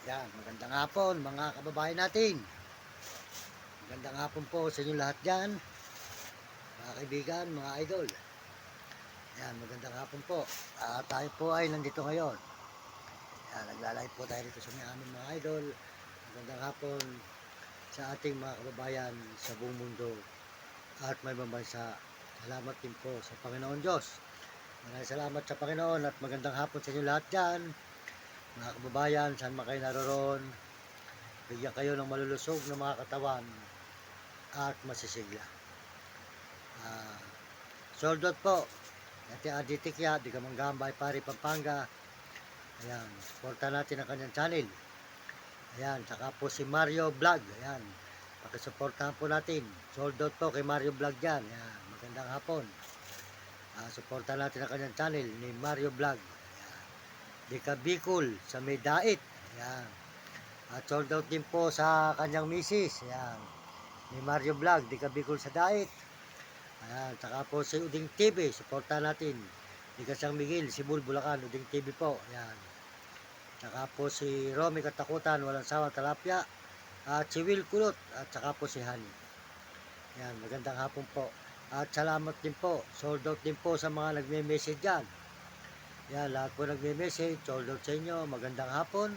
Yan, magandang hapon mga kababayan natin. Magandang hapon po sa inyo lahat dyan, mga kaibigan, mga idol. Yan, magandang hapon po. Tayo po ay nandito ngayon. Yan, naglalay po tayo dito sa amin mga idol. Magandang hapon sa ating mga kababayan sa buong mundo at may bansa. Salamat din po sa Panginoon Diyos. Maraming salamat sa Panginoon at magandang hapon sa inyo lahat dyan. Mga kababayan, saan man kayo naroon, bigyan kayo ng malulusog na mga katawan at masisigla. Sold out po. Dati Aditikya, di Kamanggambay, Pari, Pampanga. Ayan, supportan natin ang kanyang channel. Ayan, saka po si Mario Vlog. Ayan, pakisuportahan po natin. Sold out po kay Mario Vlog dyan. Ayan, magandang hapon. Supportan natin ang kanyang channel ni Mario Vlog. Ayan, di Bicol sa may dait. Ayan, at sold out din po sa kanyang misis. Ayan, ni Mario Vlog, di Bicol sa dait. Ayan, saka po si Uding TV, suporta natin. Ligasang Miguel, Sibul, Bulacan, Uding TV po. Ayan. Saka po si Romy Katakutan, Walang Sawa, Talapia. At si Will Kulot, at saka po si Hani. Ayan, magandang hapon po. At salamat din po, sold out din po sa mga nagme-message dyan. Ayan, lahat po nagme-message, sold out sa inyo, magandang hapon.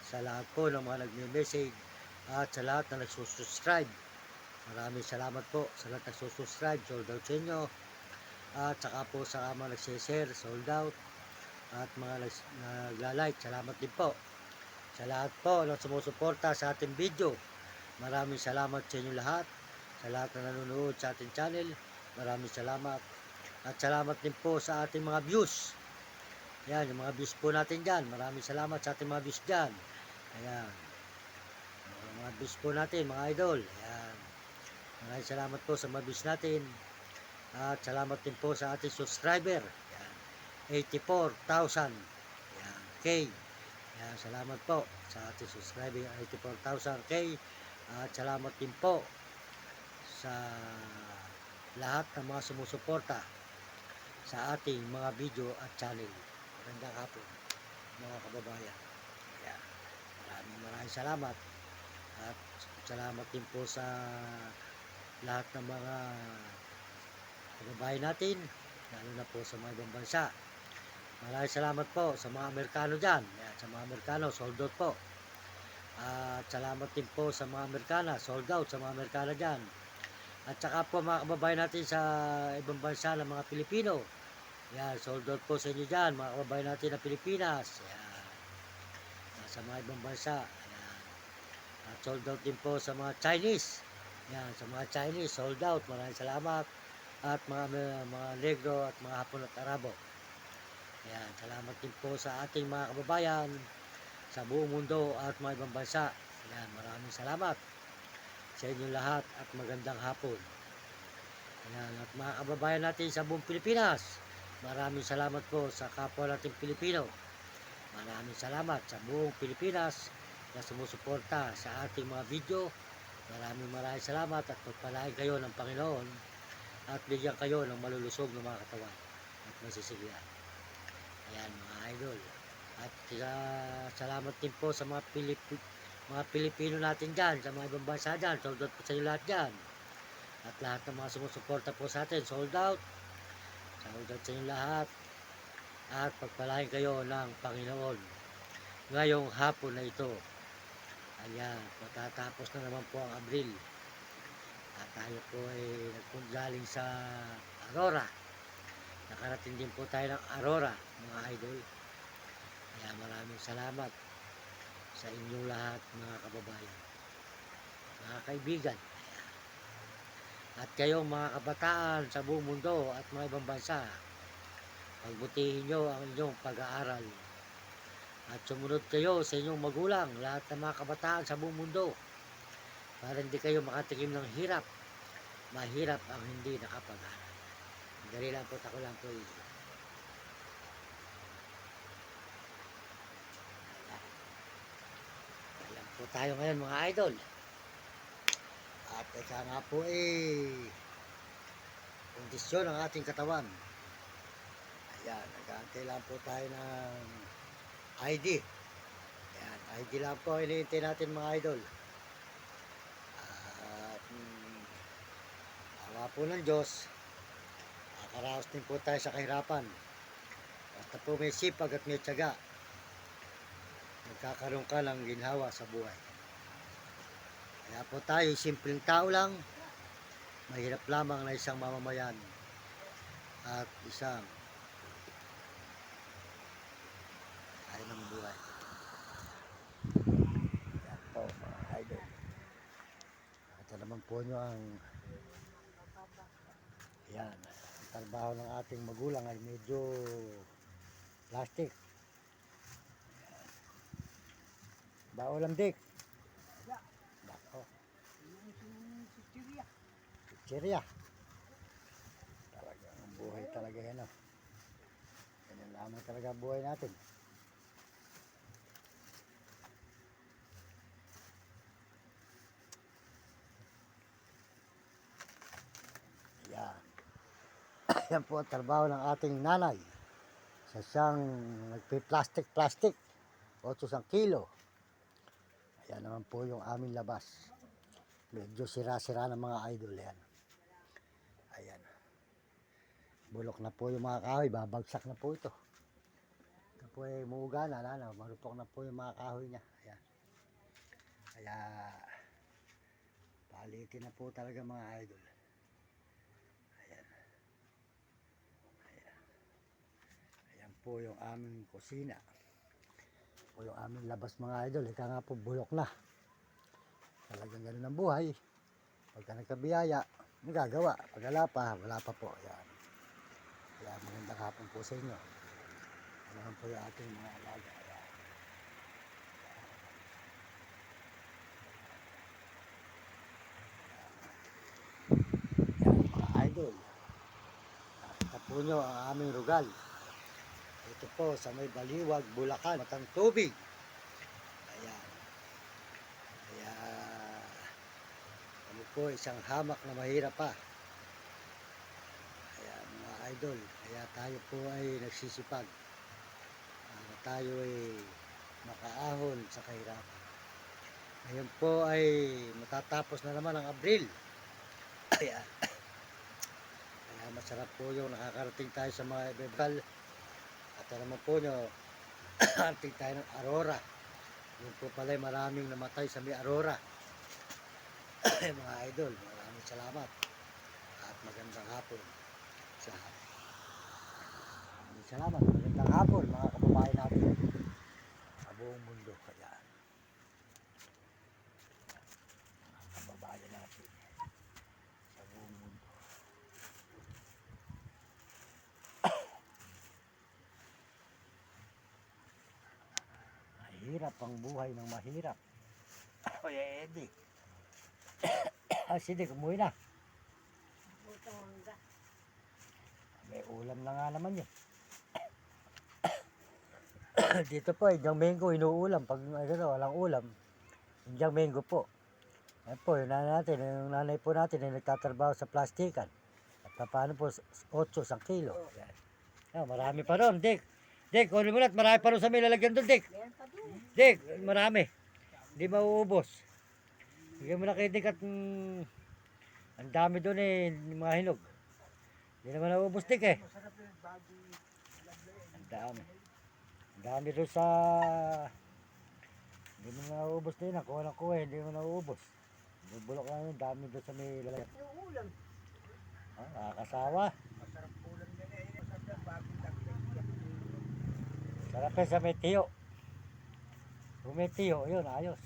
Sa lahat po ng mga nagme-message at sa lahat na nagsusubscribe. Maraming salamat po sa lahat nagsusubscribe, sold out sa inyo. At saka po sa mga nagsishare, sold out. At mga nagla-like, salamat din po. Sa lahat po na sumusuporta sa ating video, maraming salamat sa inyo lahat. Sa lahat na nanonood sa ating channel, maraming salamat. At salamat din po sa ating mga views. Ayan, yung mga views po natin dyan. Maraming salamat sa ating mga views dyan. Ayan. Mga views po natin, mga idol. Ayan. Maraming salamat po sa mga views natin. At salamat din po sa ating subscriber. Ayan. 84,000. Ayan. K. Ayan. Salamat po sa ating subscriber. 84,000 K. At salamat din po sa lahat ng mga sumusuporta sa ating mga video at channel. Magandang hapon mga kababayan. Ayan. Maraming salamat. At salamat din po sa lahat ng mga kababayan natin, lalo na po sa mga ibang bansa. Maraming salamat po sa mga Amerikano dyan. Ayan, sa mga Amerikano, sold out po. At salamat din po sa mga Amerikana, sold out sa mga Amerikana dyan. At saka po mga kababayan natin sa ibang bansa ng mga Pilipino. Ayan, sold out po sa inyo dyan, mga kababayan natin na Pilipinas. Ayan, sa mga ibang bansa. Ayan. At sold out din po sa mga Chinese. Ayan, sa mga Chinese, sold out. Maraming salamat. At mga negro at mga Hapon at Arabo. Ayan, salamat din po sa ating mga kababayan sa buong mundo at mga ibang bansa. Ayan, maraming salamat sa inyo lahat at magandang hapon. Ayan, at mga kababayan natin sa buong Pilipinas, maraming salamat po sa kapwa natin Pilipino. Maraming salamat sa buong Pilipinas na sumusuporta sa ating mga video. Maraming salamat at pagpalain kayo ng Panginoon at bigyan kayo ng malulusog ng mga katawan at masisigla. Ayan mga idol. At salamat din po sa mga Pilipino natin dyan, sa mga ibang bansa dyan. Sold out po sa inyo lahat dyan. At lahat ng mga sumusuporta po sa atin, sold out. Sold out sa inyo lahat. At pagpalain kayo ng Panginoon ngayong hapon na ito. Ayan, matatapos na naman po ang Abril. At tayo po ay nagpungaling sa Aurora. Nakarating din po tayo ng Aurora, mga idol. Kaya maraming salamat sa inyong lahat, mga kababayan, mga kaibigan. At kayong mga kabataan sa buong mundo at mga ibang bansa, pagbutihin nyo ang inyong pag-aaral. At sumunod kayo sa inyong magulang, lahat ng mga kabataan sa buong mundo, para hindi kayo makatikim ng hirap. Mahirap ang hindi nakapag-aral. Dali lang po, ako lang po. Ayan po tayo ngayon mga idol. At ika nga po kondisyon ng ating katawan. Ayan, nag-aantay lang po tayo ng ID. Ayan, ID lang po hinihintay natin mga idol. At awa po ng Diyos, nakaraos din po tayo sa kahirapan. Basta po may sipag at may tiyaga, magkakaroon ka ng ginhawa sa buhay. Kaya po tayo, simpleng tao lang, mahirap lamang na isang mamamayan at isang ay ng buhay. Yan po mga idol. Ito naman po nyo ang yan, ang trabaho ng ating magulang ay medyo plastic. Baulam dik. Bako. Chichirya. Talaga ang buhay talaga yan. Ganyan lamang talaga ang buhay natin. Yan. Yan po ang trabaho ng ating nanay. Sa siyang nagpi-plastic. 8 kilo. Ayan naman po yung aming labas. Medyo sira-sira ng mga idol yan. Ayan. Bulok na po yung mga kahoy. Babagsak na po ito. Ito po ay muuga na. Marupok na po yung mga kahoy niya. Ayan. Kaya palitin na po talaga mga idol. Ayan. Ayan. Ayan po yung aming kusina. O yung aming labas mga idol. Ika nga po bulok na. Talagang ganun ang buhay. Pagka nagkabiyaya, magagawa. Pag wala pa po. Ayan. Kaya magandang hapon po sa inyo. Ano po yung ating mga alaga. Ayan. Ayan mga idol. Nakita po nyo ang aming rugal. Ito po sa may Baliwag, Bulacan, matang tubig. Ayan. Kaya kami po isang hamak na mahirap pa. Kaya mga idol, kaya tayo po ay nagsisipag. Tayo ay makaahon sa kahirapan. Ngayon po ay matatapos na naman ang Abril. Kaya masarap po yung nakakarating tayo sa mga ibebal. At naman po nyo, anting tayo ng Aurora. Yun po pala maraming namatay sa may Aurora. Mga idol, maraming salamat. At magandang hapon sa maraming salamat. Magandang hapon mga kababayan natin sa buong mundo. Kaya mga kababayan natin sa buong mundo. Mahirap ang buhay ng mahirap. Oy, Eddie. Sige, umuwi na. May ulam na nga naman yun. Dito po, Indyang Mango, inuulam. Pag walang ulam, Indyang Mango po. Ayan po, yung nanay po natin ay nagtatrabaho sa plastikan. At paano po, 8 kilo. Ayan, marami pa ron, Dick. Dick, kunin mo na, marami pa ron sa may lalagyan doon, Dick. Dick, marami. Hindi mauubos. Bigyan mo na kay Dick at ang dami doon mga hinog. Hindi naman nauubos, Dick eh. Ang dami. Ang dami doon sa... Hindi mo na nauubos din. Kuha ng kuha, hindi mo nauubos. Bulok lang yun, dami doon sa may lalagyan. Ulam. Nakakasawa. Masarap ulam yan eh. Masarap bagong dagdag. Sarap sa may tiyo. Kung may tiyo, yun, ayos.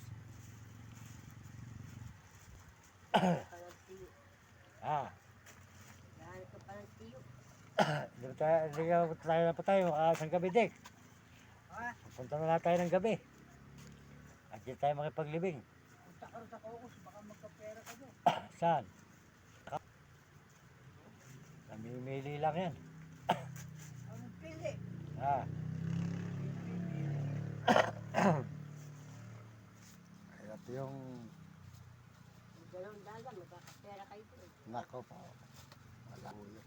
Palang tiyo. Gahanap ka palang tiyo. Hindi na pa tayo, isang gabi, Dick. Punta na tayo ng gabi. At di tayo makipaglibing. Punta ka rin sa Kokos, baka magkapera ka doon. Saan? Namimili lang yan. Anong pili? Hirap yung... Dalawang dagan, magkakapera kayo doon. Nako po. Wala po yun.